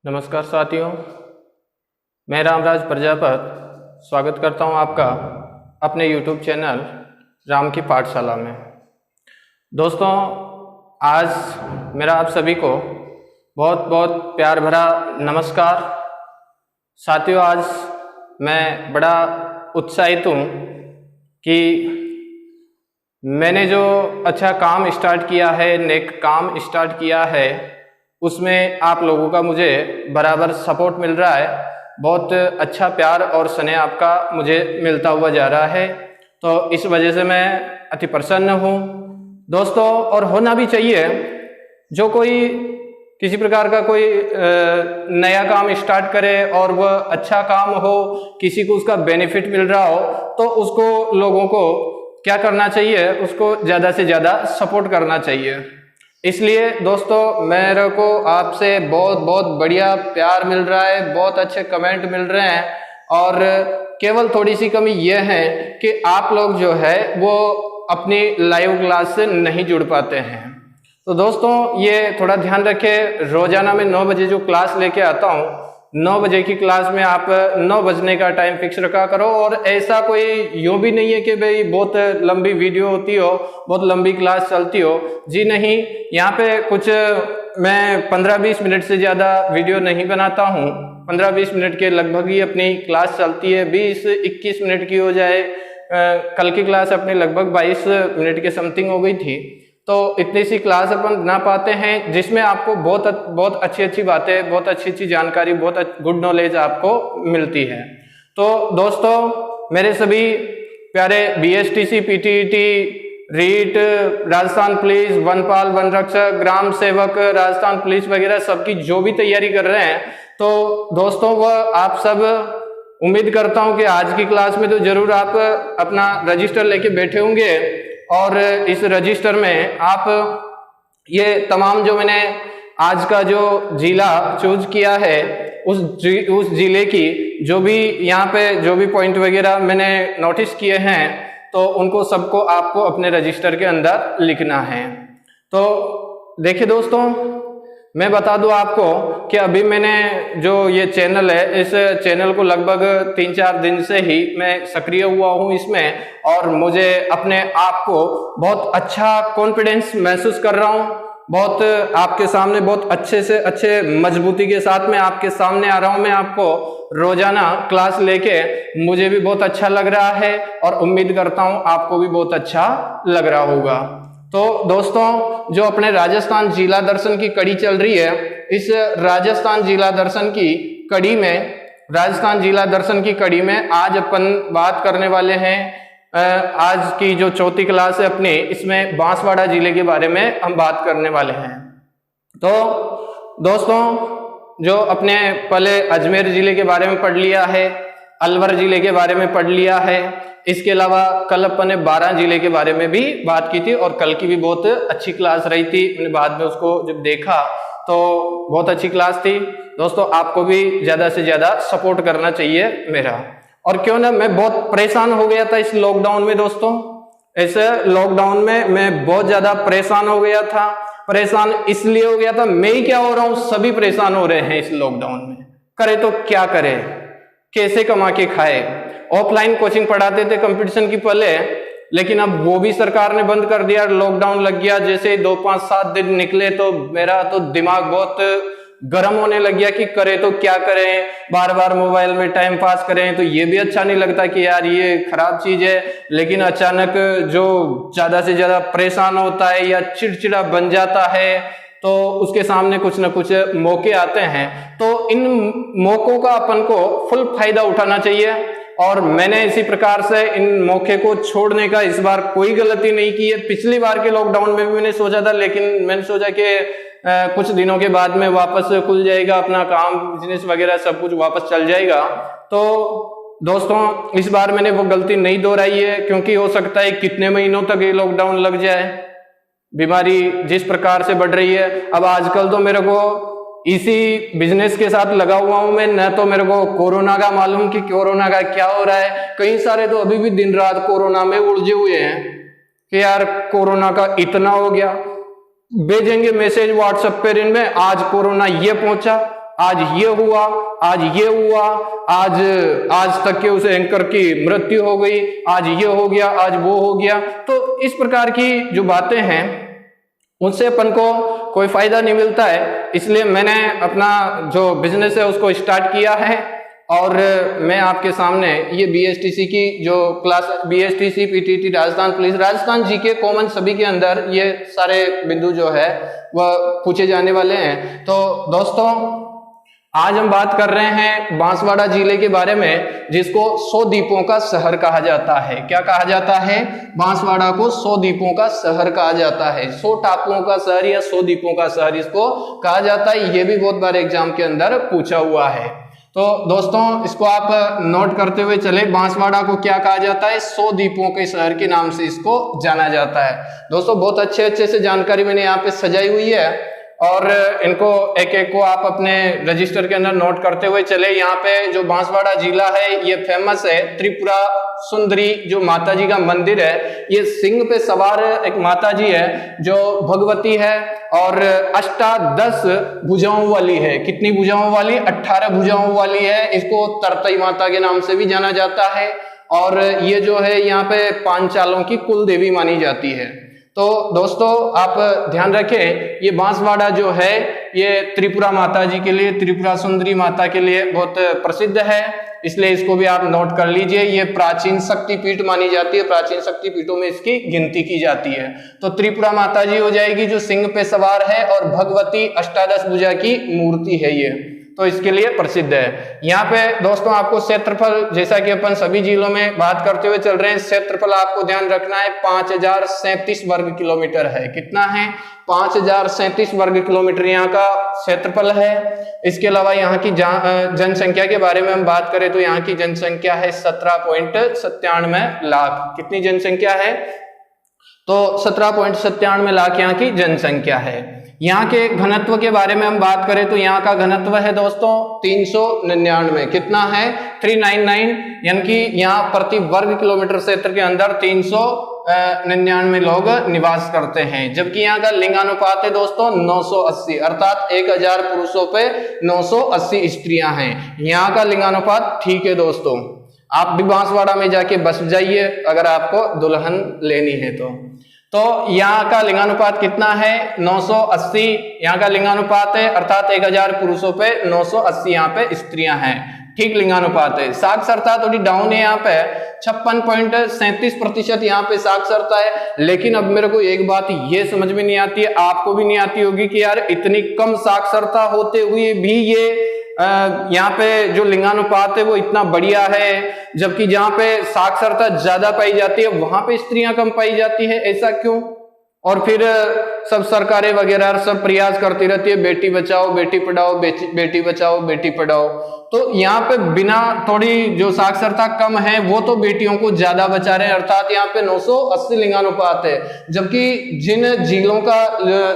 नमस्कार साथियों, मैं रामराज प्रजापत स्वागत करता हूं आपका अपने YouTube चैनल राम की पाठशाला में। दोस्तों, आज मेरा आप सभी को बहुत बहुत प्यार भरा नमस्कार। साथियों, आज मैं बड़ा उत्साहित हूं कि मैंने जो अच्छा काम स्टार्ट किया है, नेक काम स्टार्ट किया है, उसमें आप लोगों का मुझे बराबर सपोर्ट मिल रहा है। बहुत अच्छा प्यार और स्नेह आपका मुझे मिलता हुआ जा रहा है, तो इस वजह से मैं अति प्रसन्न हूँ दोस्तों। और होना भी चाहिए। जो कोई किसी प्रकार का कोई नया काम स्टार्ट करे और वह अच्छा काम हो, किसी को उसका बेनिफिट मिल रहा हो, तो उसको लोगों को क्या करना चाहिए, उसको ज़्यादा से ज़्यादा सपोर्ट करना चाहिए। इसलिए दोस्तों, मेरे को आपसे बहुत बहुत बढ़िया प्यार मिल रहा है, बहुत अच्छे कमेंट मिल रहे हैं, और केवल थोड़ी सी कमी यह है कि आप लोग जो है वो अपनी लाइव क्लास से नहीं जुड़ पाते हैं। तो दोस्तों, ये थोड़ा ध्यान रखें। रोजाना मैं 9 बजे जो क्लास लेके आता हूँ, 9 बजे की क्लास में आप 9 बजने का टाइम फिक्स रखा करो। और ऐसा कोई यूं भी नहीं है कि भाई बहुत लंबी वीडियो होती हो, बहुत लंबी क्लास चलती हो। जी नहीं, यहाँ पे कुछ मैं 15-20 मिनट से ज़्यादा वीडियो नहीं बनाता हूँ। 15-20 मिनट के लगभग ही अपनी क्लास चलती है। 20-21 मिनट की हो जाए। कल की क्लास अपनी लगभग 22 मिनट के समथिंग हो गई थी। तो इतनी सी क्लास अपन बना पाते हैं जिसमें आपको बहुत अच्छी बातें, बहुत अच्छी जानकारी, बहुत गुड नॉलेज आपको मिलती है। तो दोस्तों, मेरे सभी प्यारे BSTC, PTET, REET, Rajasthan police, वनपाल, वन रक्षक, ग्राम सेवक, राजस्थान पुलिस वगैरह सबकी जो भी तैयारी कर रहे हैं, तो दोस्तों वह आप सब, उम्मीद करता हूं कि आज की क्लास में तो जरूर आप अपना रजिस्टर लेके बैठे होंगे। और इस रजिस्टर में आप ये तमाम जो मैंने आज का जो जिला चूज किया है, उस जिले की जो भी यहाँ पे जो भी पॉइंट वगैरह मैंने नोटिस किए हैं, तो उनको सबको आपको अपने रजिस्टर के अंदर लिखना है। तो देखिए दोस्तों, मैं बता दूं आपको कि अभी मैंने जो ये चैनल है, इस चैनल को लगभग 3-4 दिन से ही मैं सक्रिय हुआ हूं इसमें, और मुझे अपने आप को बहुत अच्छा कॉन्फिडेंस महसूस कर रहा हूं। बहुत आपके सामने बहुत अच्छे से अच्छे मजबूती के साथ में आपके सामने आ रहा हूं। मैं आपको रोजाना क्लास लेके मुझे भी बहुत अच्छा लग रहा है, और उम्मीद करता हूं आपको भी बहुत अच्छा लग रहा होगा। तो दोस्तों, जो अपने राजस्थान जिला दर्शन की कड़ी चल रही है, इस राजस्थान जिला दर्शन की कड़ी में, राजस्थान जिला दर्शन की कड़ी में आज अपन बात करने वाले हैं। आज की जो चौथी क्लास है अपनी, इसमें बांसवाड़ा जिले के बारे में हम बात करने वाले हैं। तो दोस्तों, जो अपने पहले अजमेर जिले के बारे में पढ़ लिया है, अलवर जिले के बारे में पढ़ लिया है, इसके अलावा कल अपन ने 12 जिले के बारे में भी बात की थी, और कल की भी बहुत अच्छी क्लास रही थी। मैंने बाद में उसको जब देखा तो बहुत अच्छी क्लास थी। दोस्तों, आपको भी ज्यादा से ज्यादा सपोर्ट करना चाहिए मेरा। और क्यों ना, मैं बहुत परेशान हो गया था इस लॉकडाउन में दोस्तों। इस लॉकडाउन में मैं बहुत ज्यादा परेशान हो गया था। परेशान इसलिए हो गया था, मैं ही क्या हो रहा हूँ, सभी परेशान हो रहे हैं इस लॉकडाउन में। करे तो क्या करे, कैसे कमा के खाए। ऑफलाइन कोचिंग पढ़ाते थे कंपटीशन की पहले, लेकिन अब वो भी सरकार ने बंद कर दिया। लॉकडाउन लग गया, जैसे 2-5-7 दिन निकले तो मेरा तो दिमाग बहुत गर्म होने लग गया कि करे तो क्या करें। बार बार मोबाइल में टाइम पास करें तो ये भी अच्छा नहीं लगता कि यार ये खराब चीज है। लेकिन अचानक जो ज्यादा से ज्यादा परेशान होता है या चिड़चिड़ा बन जाता है, तो उसके सामने कुछ ना कुछ मौके आते हैं। तो इन मौकों का अपन को फुल फायदा उठाना चाहिए, और मैंने इसी प्रकार से इन मौके को छोड़ने का इस बार कोई गलती नहीं की है। पिछली बार के लॉकडाउन में भी मैंने सोचा था, लेकिन मैंने सोचा कि कुछ दिनों के बाद में वापस खुल जाएगा अपना काम, बिजनेस वगैरह सब कुछ वापस चल जाएगा। तो दोस्तों, इस बार मैंने वो गलती नहीं दोहराई है, क्योंकि हो सकता है कितने महीनों तक ये लॉकडाउन लग जाए। बीमारी जिस प्रकार से बढ़ रही है, अब आजकल तो मेरे को इसी बिजनेस के साथ लगा हुआ हूं मैं, न तो मेरे को कोरोना का मालूम कि कोरोना का क्या हो रहा है। कई सारे तो अभी भी दिन रात कोरोना में उलझे हुए हैं कि यार कोरोना का इतना हो गया, भेजेंगे मैसेज व्हाट्सएप पे, इनमें आज कोरोना ये पहुंचा, आज ये हुआ, आज ये हुआ, आज तक के उस एंकर की मृत्यु हो गई, आज ये हो गया, आज वो हो गया। तो इस प्रकार की जो बातें हैं उनसे अपन को कोई फायदा नहीं मिलता है। इसलिए मैंने अपना जो बिजनेस है उसको स्टार्ट किया है और मैं आपके सामने ये बीएसटीसी की जो class, BSTC, PTT, Rajasthan police, Rajasthan GK common, सभी के अंदर ये सारे बिंदु जो है वह पूछे जाने वाले हैं। तो दोस्तों आज हम बात कर रहे हैं बांसवाड़ा जिले के बारे में, जिसको 100 द्वीपों का शहर कहा जाता है। क्या कहा जाता है? बांसवाड़ा को 100 द्वीपों का शहर कहा जाता है। 100 टापुओं का शहर या 100 द्वीपों का शहर इसको कहा जाता है। ये भी बहुत बार एग्जाम के अंदर पूछा हुआ है। तो दोस्तों इसको आप नोट करते हुए चले, बांसवाड़ा को क्या कहा जाता है? 100 द्वीपों के शहर के नाम से इसको जाना जाता है। दोस्तों बहुत अच्छे से जानकारी मैंने यहाँ पे सजाई हुई है और इनको एक एक को आप अपने रजिस्टर के अंदर नोट करते हुए चले। यहाँ पे जो बांसवाड़ा जिला है ये फेमस है त्रिपुरा सुंदरी जो माता जी का मंदिर है। ये सिंह पे सवार एक माता जी है जो भगवती है और अष्टादश भुजाओं वाली है। कितनी भुजाओं वाली? 18 भुजाओं वाली है। इसको तरतई माता के नाम से भी जाना जाता है और ये जो है यहाँ पे पांचालों की कुल देवी मानी जाती है। तो दोस्तों आप ध्यान रखें, ये बांसवाड़ा जो है ये त्रिपुरा माता जी के लिए, त्रिपुरा सुंदरी माता के लिए बहुत प्रसिद्ध है, इसलिए इसको भी आप नोट कर लीजिए। ये प्राचीन शक्तिपीठ मानी जाती है, प्राचीन शक्तिपीठों में इसकी गिनती की जाती है। तो त्रिपुरा माता जी हो जाएगी जो सिंह पे सवार है और भगवती अष्टादश भुजा की मूर्ति है ये, तो इसके लिए प्रसिद्ध है। यहाँ पे दोस्तों आपको क्षेत्रफल, जैसा कि अपन सभी जिलों में बात करते हुए चल रहे हैं, क्षेत्रफल आपको ध्यान रखना है 5037 वर्ग किलोमीटर है। कितना है? 5037 वर्ग किलोमीटर यहाँ का क्षेत्रफल है। इसके अलावा यहाँ की जनसंख्या के बारे में हम बात करें तो यहाँ की जनसंख्या है 17.97 लाख। कितनी जनसंख्या है? तो 17.97 लाख यहाँ की जनसंख्या है। यहाँ के घनत्व के बारे में हम बात करें तो यहाँ का घनत्व है दोस्तों 399। कितना है? 399, यानी कि यहाँ प्रति वर्ग किलोमीटर क्षेत्र के अंदर 399 लोग निवास करते हैं। जबकि यहाँ का लिंगानुपात है दोस्तों 980, अर्थात 1000 पुरुषों पे 980 स्त्रियां हैं। यहाँ का लिंगानुपात ठीक है दोस्तों। आप भी बांसवाड़ा में जाके बस जाइए अगर आपको दुल्हन लेनी है तो यहाँ का लिंगानुपात कितना है? 980 यहाँ का लिंगानुपात है, अर्थात 1000 पुरुषों पे 980 यहाँ पे स्त्रियां हैं। ठीक लिंगानुपात है। साक्षरता थोड़ी डाउन है यहाँ पे, 56.37% यहाँ पे साक्षरता है। लेकिन अब मेरे को एक बात ये समझ में नहीं आती है, आपको भी नहीं आती होगी कि यार इतनी कम साक्षरता होते हुए भी ये यहाँ पे जो लिंगानुपात है वो इतना बढ़िया है, जबकि जहाँ पे साक्षरता ज्यादा पाई जाती है वहां पे स्त्रियां कम पाई जाती है। ऐसा क्यों? और फिर सब सरकारें वगैरह सब प्रयास करती रहती है बेटी बचाओ बेटी पढ़ाओ, बेटी बचाओ बेटी पढ़ाओ। तो यहाँ पे बिना थोड़ी जो साक्षरता कम है वो तो बेटियों को ज्यादा बचा रहे हैं, अर्थात यहाँ पे 980 लिंगानुपात है। जबकि जिन जिलों का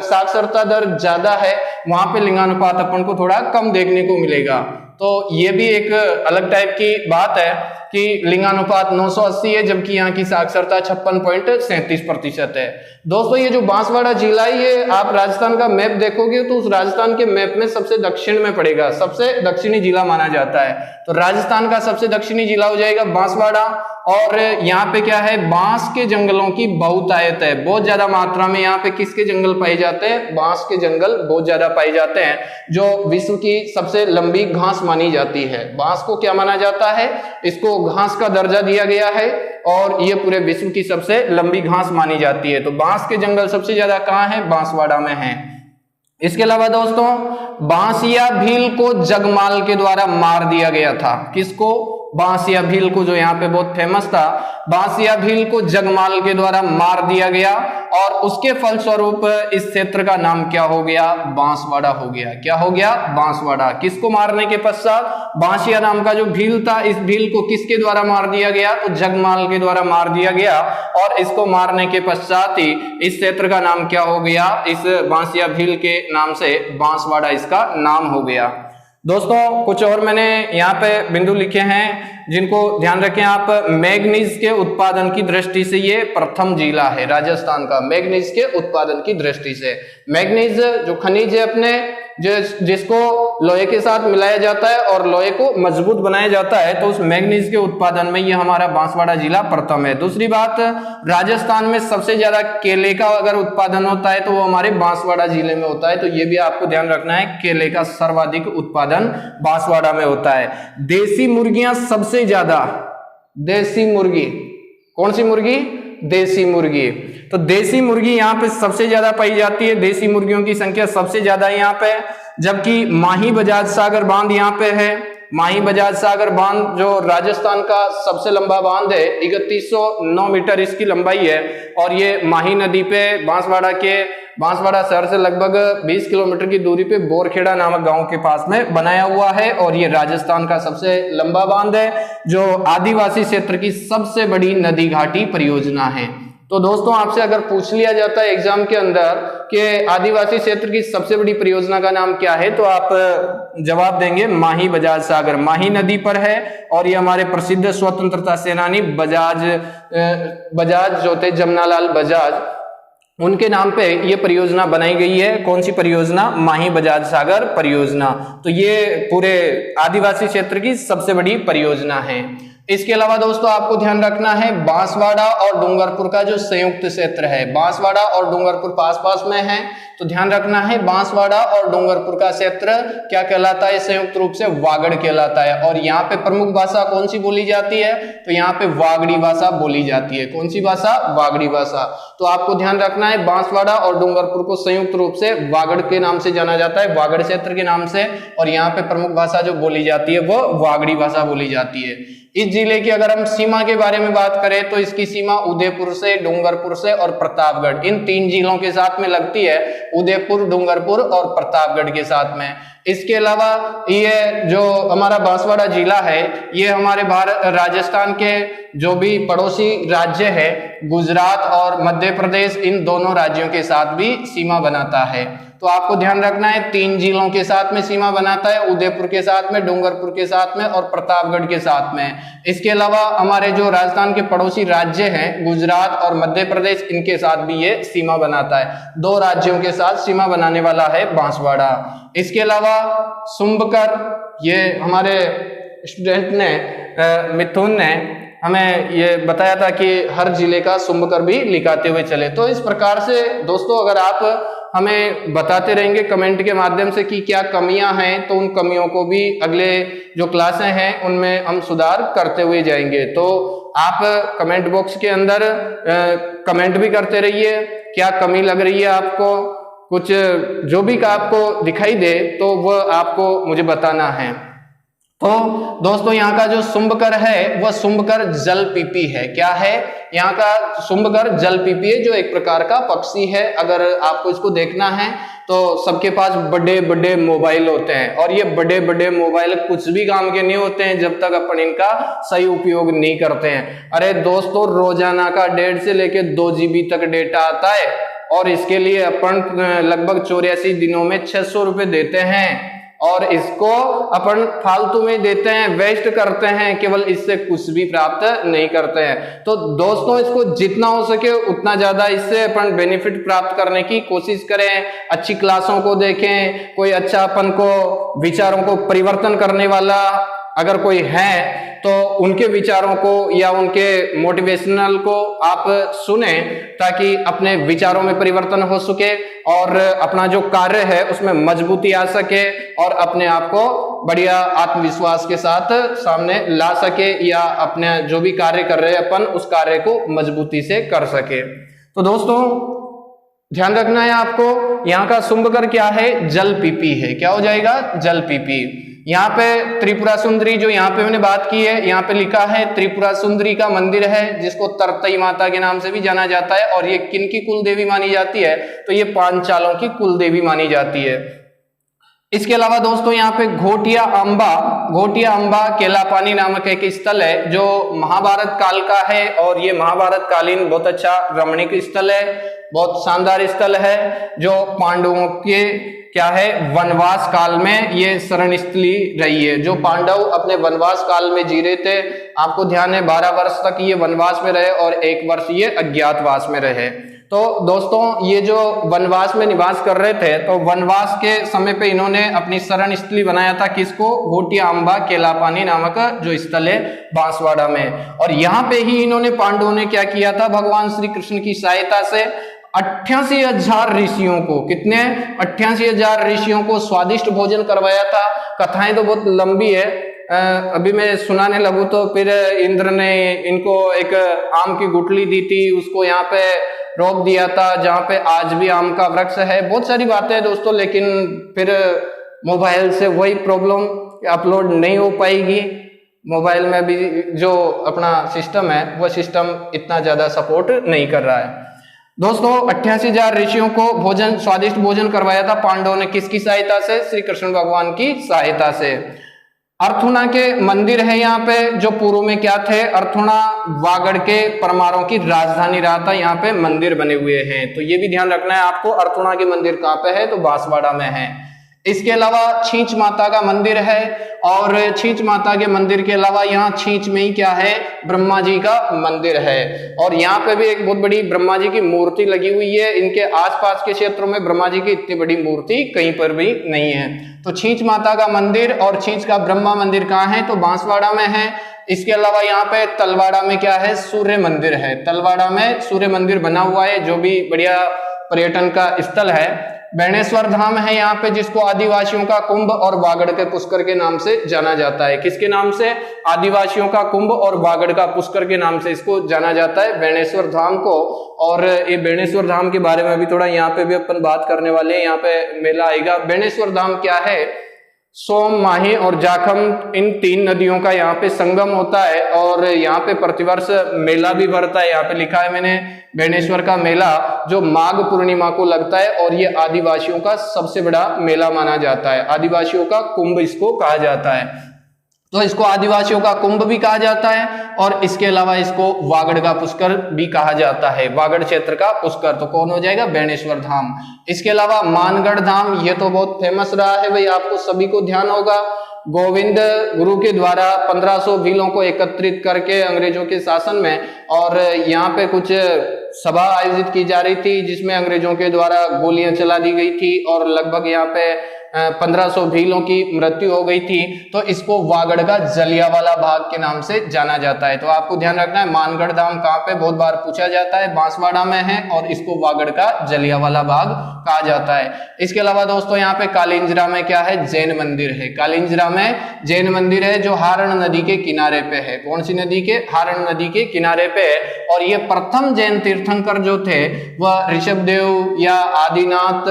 साक्षरता दर ज्यादा है वहां पे लिंगानुपात अपन को थोड़ा कम देखने को मिलेगा। तो ये भी एक अलग टाइप की बात है कि लिंगानुपात 980 है जबकि यहाँ की साक्षरता 56.37% है। दोस्तों ये जो बांसवाड़ा जिला है ये आप राजस्थान का मैप देखोगे तो उस राजस्थान के मैप में सबसे दक्षिण में पड़ेगा, सबसे दक्षिणी जिला माना जाता है। तो राजस्थान का सबसे दक्षिणी जिला हो जाएगा बांसवाड़ा। और यहाँ पे क्या है? बांस के जंगलों की बहुतायत है, बहुत ज्यादा मात्रा में यहाँ पे किसके जंगल पाए जाते हैं? बांस के जंगल बहुत ज्यादा पाए जाते हैं, जो विश्व की सबसे लंबी घास मानी जाती है। बांस को क्या माना जाता है? इसको घास का दर्जा दिया गया है और ये पूरे विश्व की सबसे लंबी घास मानी जाती है। तो बांस के जंगल सबसे ज्यादा कहाँ है? बांसवाड़ा में है। इसके अलावा दोस्तों बांसिया भील को जगमाल के द्वारा मार दिया गया था। किसको? बांसिया भील को, जो यहाँ पे बहुत फेमस था। बांसिया भील को जगमाल के द्वारा मार दिया गया और उसके फलस्वरूप इस क्षेत्र का नाम क्या हो गया? बांसवाड़ा हो गया। क्या हो गया? बांसवाड़ा। किसको मारने के पश्चात? बांसिया नाम का जो भील था, इस भील को किसके द्वारा मार दिया गया? तो जगमाल के द्वारा मार दिया गया और इसको मारने के पश्चात ही इस क्षेत्र का नाम क्या हो गया? इस बांसिया भील के नाम से बांसवाड़ा इसका नाम हो गया। दोस्तों कुछ और मैंने यहाँ पे बिंदु लिखे हैं जिनको ध्यान रखें आप, मैग्नीज के उत्पादन की दृष्टि से ये प्रथम जिला है राजस्थान का, मैग्नीज के उत्पादन की दृष्टि से। मैग्नीज जो खनिज है अपने, जिसको लोहे के साथ मिलाया जाता है और लोहे को मजबूत बनाया जाता है, तो उस मैग्नीज के उत्पादन में ये हमारा बांसवाड़ा जिला प्रथम है। दूसरी बात, राजस्थान में सबसे ज्यादा केले का अगर उत्पादन होता है तो वो हमारे बांसवाड़ा जिले में होता है, तो ये भी आपको ध्यान रखना है, केले का सर्वाधिक उत्पादन बांसवाड़ा में होता है। देसी मुर्गियां सबसे ज्यादा, देसी मुर्गी, कौन सी मुर्गी? देसी मुर्गी। तो देसी मुर्गी यहाँ पे सबसे ज्यादा पाई जाती है, देसी मुर्गियों की संख्या सबसे ज्यादा यहाँ पे, जबकि माही बजाज सागर बांध यहाँ पे है। माही बजाज सागर बांध जो राजस्थान का सबसे लंबा बांध है, 3109 मीटर इसकी लंबाई है, और ये माही नदी पे बांसवाड़ा शहर से लगभग 20 किलोमीटर की दूरी पे बोरखेड़ा नामक गांव के पास में बनाया हुआ है, और ये राजस्थान का सबसे लंबा बांध है, जो आदिवासी क्षेत्र की सबसे बड़ी नदी घाटी परियोजना है। तो दोस्तों, आपसे अगर पूछ लिया जाता है एग्जाम के अंदर कि आदिवासी क्षेत्र की सबसे बड़ी परियोजना का नाम क्या है, तो आप जवाब देंगे माही बजाज सागर। माही नदी पर है, और ये हमारे प्रसिद्ध स्वतंत्रता सेनानी बजाज जो थे, जमनालाल बजाज, उनके नाम पे ये परियोजना बनाई गई है। कौन सी परियोजना? माही बजाज सागर परियोजना। तो ये पूरे आदिवासी क्षेत्र की सबसे बड़ी परियोजना है। इसके अलावा दोस्तों, आपको ध्यान रखना है, बांसवाड़ा और डूंगरपुर का जो संयुक्त क्षेत्र है, बांसवाड़ा और डूंगरपुर पास पास में है, तो ध्यान रखना है, बांसवाड़ा और डूंगरपुर का क्षेत्र क्या कहलाता है? संयुक्त रूप से वागड़ कहलाता है। और यहाँ पे प्रमुख भाषा कौन सी बोली जाती है? तो यहाँ पे वागड़ी भाषा बोली जाती है। कौन सी भाषा? वागड़ी भाषा। तो आपको ध्यान रखना है, बांसवाड़ा और डूंगरपुर को संयुक्त रूप से वागड़ के नाम से जाना जाता है, वागड़ क्षेत्र के नाम से, और यहाँ पे प्रमुख भाषा जो बोली जाती है वो वागड़ी भाषा बोली जाती है। इस जिले की अगर हम सीमा के बारे में बात करें, तो इसकी सीमा उदयपुर से, डूंगरपुर से और प्रतापगढ़, इन 3 जिलों के साथ में लगती है, उदयपुर, डूंगरपुर और प्रतापगढ़ के साथ में। इसके अलावा ये जो हमारा बांसवाड़ा जिला है, ये हमारे राजस्थान के जो भी पड़ोसी राज्य है, गुजरात और मध्य प्रदेश, इन दोनों राज्यों के साथ भी सीमा बनाता है। तो आपको ध्यान रखना है, 3 जिलों के साथ में सीमा बनाता है, उदयपुर के साथ में, डूंगरपुर के साथ में और प्रतापगढ़ के साथ में। इसके अलावा हमारे जो राजस्थान के पड़ोसी राज्य हैं, गुजरात और मध्य प्रदेश, इनके साथ भी ये सीमा बनाता है। 2 राज्यों के साथ सीमा बनाने वाला है बांसवाड़ा। इसके अलावा सुंबकर, ये हमारे स्टूडेंट ने, मिथुन ने हमें ये बताया था कि हर जिले का सुंबकर भी लिखाते हुए चले। तो इस प्रकार से दोस्तों, अगर आप हमें बताते रहेंगे कमेंट के माध्यम से कि क्या कमियां हैं, तो उन कमियों को भी अगले जो क्लासें हैं उनमें हम सुधार करते हुए जाएंगे। तो आप कमेंट बॉक्स के अंदर कमेंट भी करते रहिए, क्या कमी लग रही है आपको, कुछ जो भी आपको दिखाई दे तो वह आपको मुझे बताना है। तो दोस्तों, यहाँ का जो सुंबकर है वह सुंबकर जलपीपी है। क्या है? यहाँ का सुंबकर जलपीपी है, जो एक प्रकार का पक्षी है। अगर आपको इसको देखना है तो सबके पास बड़े बड़े मोबाइल होते हैं, और ये बड़े बड़े मोबाइल कुछ भी काम के नहीं होते हैं जब तक अपन इनका सही उपयोग नहीं करते हैं। अरे दोस्तों, रोजाना का 1.5 से लेकर 2 GB तक डेटा आता है, और इसके लिए अपन लगभग 84 दिनों में 600 रुपए देते हैं, और इसको अपन फालतू में देते हैं, वेस्ट करते हैं, केवल इससे कुछ भी प्राप्त नहीं करते हैं। तो दोस्तों, इसको जितना हो सके उतना ज्यादा इससे अपन बेनिफिट प्राप्त करने की कोशिश करें। अच्छी क्लासों को देखें, कोई अच्छा अपन को विचारों को परिवर्तन करने वाला अगर कोई है तो उनके विचारों को या उनके मोटिवेशनल को आप सुने, ताकि अपने विचारों में परिवर्तन हो सके और अपना जो कार्य है उसमें मजबूती आ सके, और अपने आप को बढ़िया आत्मविश्वास के साथ सामने ला सके, या अपने जो भी कार्य कर रहे हैं अपन उस कार्य को मजबूती से कर सके। तो दोस्तों, ध्यान रखना है आपको, यहाँ का सुंबकर क्या है? जलपीपी है। क्या हो जाएगा? जलपीपी। यहाँ पे त्रिपुरा सुंदरी, जो यहाँ पे मैंने बात की है, यहाँ पे लिखा है त्रिपुरा सुंदरी का मंदिर है, जिसको तरतई माता के नाम से भी जाना जाता है। और ये किन की कुल देवी मानी जाती है? तो ये पांचालों की कुल देवी मानी जाती है। इसके अलावा दोस्तों, यहाँ पे घोटिया अंबा केलापानी नामक एक स्थल है, जो महाभारत काल का है, और ये महाभारत कालीन बहुत अच्छा रमणीक स्थल है। बहुत शानदार स्थल है जो पांडवों के क्या है वनवास काल में ये शरण स्थली रही है। जो पांडव अपने वनवास काल में जी रहे थे, आपको ध्यान है 12 वर्ष तक ये वनवास में रहे और 1 वर्ष ये अज्ञातवास में रहे। तो दोस्तों ये जो वनवास में निवास कर रहे थे, तो वनवास के समय पे इन्होंने अपनी शरण स्थली बनाया था किसको, घोटिया अम्बा केलापानी नामक जो स्थल है बांसवाड़ा में। और यहाँ पे ही इन्होंने पांडवों ने क्या किया था, भगवान श्री कृष्ण की सहायता से 88,000 ऋषियों को, कितने 88,000 ऋषियों को स्वादिष्ट भोजन करवाया था। कथाएं तो बहुत लंबी है, अभी मैं सुनाने लगूं तो फिर इंद्र ने इनको एक आम की गुठली दी थी, उसको यहाँ पे रोक दिया था जहाँ पे आज भी आम का वृक्ष है। बहुत सारी बातें हैं दोस्तों, लेकिन फिर मोबाइल से वही प्रॉब्लम, अपलोड नहीं हो पाएगी। मोबाइल में भी जो अपना सिस्टम है वो सिस्टम इतना ज्यादा सपोर्ट नहीं कर रहा है। दोस्तों 88,000 ऋषियों को भोजन, स्वादिष्ट भोजन करवाया था पांडवों ने, किसकी सहायता से, श्री कृष्ण भगवान की सहायता से। अर्थुना के मंदिर है यहाँ पे, जो पूर्व में क्या थे, अर्थुना वागड़ के परमारों की राजधानी रहा था, यहाँ पे मंदिर बने हुए हैं। तो ये भी ध्यान रखना है आपको, अर्थुना के मंदिर कहाँ पे है, तो बांसवाड़ा में है। इसके अलावा छींच माता का मंदिर है, और छींच माता के मंदिर के अलावा यहाँ छींच में ही क्या है, ब्रह्मा जी का मंदिर है। और यहाँ पे भी एक बहुत बड़ी ब्रह्मा जी की मूर्ति लगी हुई है। इनके आसपास के क्षेत्रों में ब्रह्मा जी की इतनी बड़ी मूर्ति कहीं पर भी नहीं है। तो छींच माता का मंदिर और छींच का ब्रह्मा मंदिर कहाँ है, तो बांसवाड़ा में है। इसके अलावा यहाँ पे तलवाड़ा में क्या है, सूर्य मंदिर है। तलवाड़ा में सूर्य मंदिर बना हुआ है, जो भी बढ़िया पर्यटन का स्थल है। बेणेश्वर धाम है यहाँ पे, जिसको आदिवासियों का कुंभ और वागड़ के पुष्कर के नाम से जाना जाता है। किसके नाम से, आदिवासियों का कुंभ और वागड़ का पुष्कर के नाम से इसको जाना जाता है, बेणेश्वर धाम को। और ये बेणेश्वर धाम के बारे में भी थोड़ा यहाँ पे भी अपन बात करने वाले हैं। यहाँ पे मेला आएगा। बेणेश्वर धाम क्या है, सोम, माही और जाखम, इन 3 नदियों का यहाँ पे संगम होता है, और यहाँ पे प्रतिवर्ष मेला भी भरता है। यहाँ पे लिखा है मैंने, बेणेश्वर का मेला जो माघ पूर्णिमा को लगता है, और ये आदिवासियों का सबसे बड़ा मेला माना जाता है। आदिवासियों का कुंभ इसको कहा जाता है। तो इसको आदिवासियों का कुंभ भी कहा जाता है, और इसके अलावा इसको वागड़ का पुष्कर भी कहा जाता है, वागड़ क्षेत्र का पुष्कर। तो कौन हो जाएगा, बेणेश्वर धाम। इसके अलावा मानगढ़ धाम, ये तो बहुत फेमस रहा है भाई, आपको सभी को ध्यान होगा। गोविंद गुरु के द्वारा 1500 भीलों को एकत्रित करके अंग्रेजों के शासन में, और यहाँ पे कुछ सभा आयोजित की जा रही थी, जिसमें अंग्रेजों के द्वारा गोलियां चला दी गई थी, और लगभग यहाँ पे 1500 भीलों की मृत्यु हो गई थी। तो इसको वागड़ का जलियांवाला बाग के नाम से जाना जाता है। तो आपको ध्यान रखना है, मानगढ़ धाम कहाँ पे, बहुत बार पूछा जाता है, बांसवाड़ा में है, और इसको वागड़ का जलियांवाला बाग कहा जाता है। इसके अलावा दोस्तों यहाँ पे कालिंजरा में क्या है, जैन मंदिर है। कालिंजरा में जैन मंदिर है, जो हारण नदी के किनारे पे है। कौन सी नदी के, हारण नदी के किनारे पे है। और ये प्रथम जैन तीर्थंकर जो थे वह ऋषभदेव या आदिनाथ,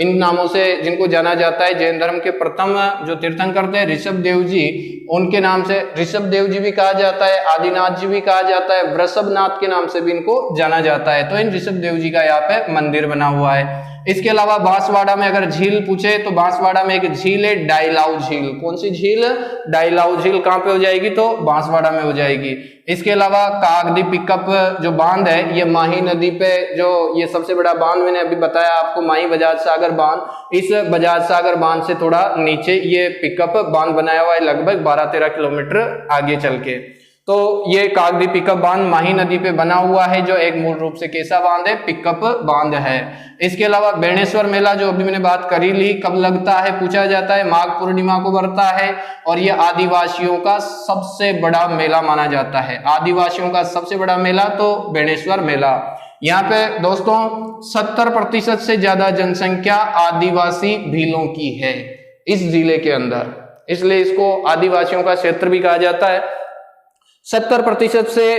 इन नामों से जिनको जाना जाता है। जैन धर्म के प्रथम जो तीर्थंकर थे ऋषभदेव जी, उनके नाम से ऋषभदेव जी भी कहा जाता है, आदिनाथ जी भी कहा जाता है, वृषभनाथ के नाम से भी इनको जाना जाता है। तो इन ऋषभदेव जी का यहाँ पे मंदिर बना हुआ है। इसके अलावा बांसवाड़ा में अगर झील पूछे, तो बांसवाड़ा में एक झील है, डाइलाऊ झील। कौन सी झील, डाइलाऊ झील। कहाँ पे हो जाएगी, तो बांसवाड़ा में हो जाएगी। इसके अलावा कागदी पिकअप जो बांध है, ये माही नदी पे, जो ये सबसे बड़ा बांध मैंने अभी बताया आपको, माही बजाज सागर बांध। इस बजाज सागर बांध से थोड़ा नीचे ये पिकअप बांध बनाया हुआ है, लगभग 12-13 किलोमीटर आगे चल के। तो ये कागदी पिकअप बांध माही नदी पे बना हुआ है, जो एक मूल रूप से कैसा बांध है, पिकअप बांध है। इसके अलावा बेणेश्वर मेला जो अभी मैंने बात करी ली, कब लगता है पूछा जाता है, माघ पूर्णिमा को बढ़ता है, और ये आदिवासियों का सबसे बड़ा मेला माना जाता है। आदिवासियों का सबसे बड़ा मेला तो बेणेश्वर मेला। यहाँ पे दोस्तों 70% से ज्यादा जनसंख्या आदिवासी भीलों की है इस जिले के अंदर, इसलिए इसको आदिवासियों का क्षेत्र भी कहा जाता है। 70% से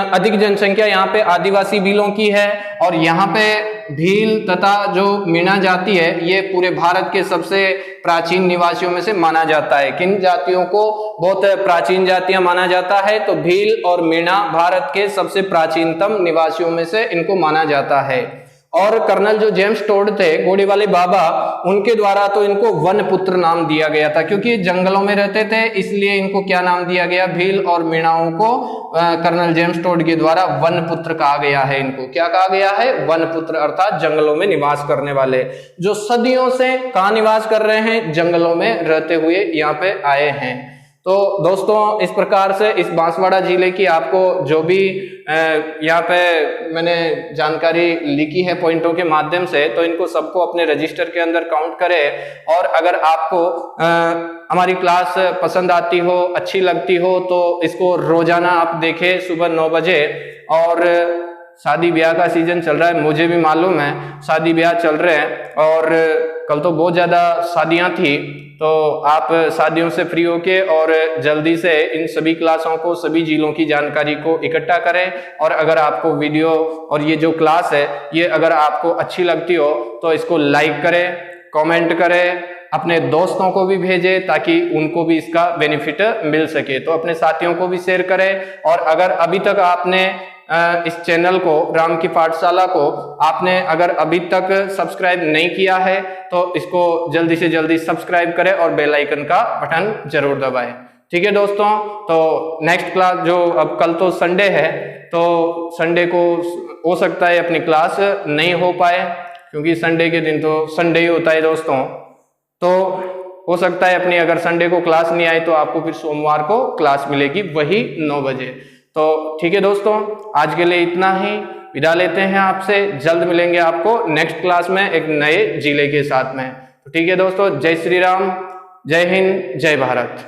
अधिक जनसंख्या यहाँ पे आदिवासी भीलों की है। और यहाँ पे भील तथा जो मीणा जाति है, ये पूरे भारत के सबसे प्राचीन निवासियों में से माना जाता है। किन जातियों को बहुत प्राचीन जातियां माना जाता है, तो भील और मीणा भारत के सबसे प्राचीनतम निवासियों में से इनको माना जाता है। और कर्नल जो जेम्स टोड थे घोड़े वाले बाबा, उनके द्वारा तो इनको वन पुत्र नाम दिया गया था, क्योंकि ये जंगलों में रहते थे, इसलिए इनको क्या नाम दिया गया, भील और मीणाओं को कर्नल जेम्स टोड के द्वारा वन पुत्र कहा गया है। इनको क्या कहा गया है, वन पुत्र, अर्थात जंगलों में निवास करने वाले, जो सदियों से कहाँ निवास कर रहे हैं, जंगलों में रहते हुए यहाँ पे आए हैं। तो दोस्तों इस प्रकार से इस बांसवाड़ा जिले की आपको जो भी यहाँ पे मैंने जानकारी लिखी है पॉइंटों के माध्यम से, तो इनको सबको अपने रजिस्टर के अंदर काउंट करें। और अगर आपको हमारी क्लास पसंद आती हो, अच्छी लगती हो, तो इसको रोजाना आप देखें सुबह 9 बजे। और शादी ब्याह का सीजन चल रहा है, मुझे भी मालूम है शादी ब्याह चल रहे हैं, और कल तो बहुत ज्यादा शादियां थी, तो आप शादियों से फ्री होके और जल्दी से इन सभी क्लासों को, सभी जिलों की जानकारी को इकट्ठा करें। और अगर आपको वीडियो और ये जो क्लास है ये अगर आपको अच्छी लगती हो तो इसको लाइक करें, कमेंट करें, अपने दोस्तों को भी भेजें ताकि उनको भी इसका बेनिफिट मिल सके। तो अपने साथियों को भी शेयर करें। और अगर अभी तक आपने इस चैनल को, राम की पाठशाला को आपने अगर अभी तक सब्सक्राइब नहीं किया है तो इसको जल्दी से जल्दी सब्सक्राइब करें और बेल आइकन का बटन जरूर दबाएं। ठीक है दोस्तों, तो नेक्स्ट क्लास जो अब कल तो संडे है, तो संडे को हो सकता है अपनी क्लास नहीं हो पाए, क्योंकि संडे के दिन तो संडे ही होता है दोस्तों। तो हो सकता है अपनी अगर संडे को क्लास नहीं आई तो आपको फिर सोमवार को क्लास मिलेगी वही 9 बजे। तो ठीक है दोस्तों, आज के लिए इतना ही, विदा लेते हैं आपसे। जल्द मिलेंगे आपको नेक्स्ट क्लास में एक नए जिले के साथ में। तो ठीक है दोस्तों, जय श्री राम, जय हिंद, जय भारत।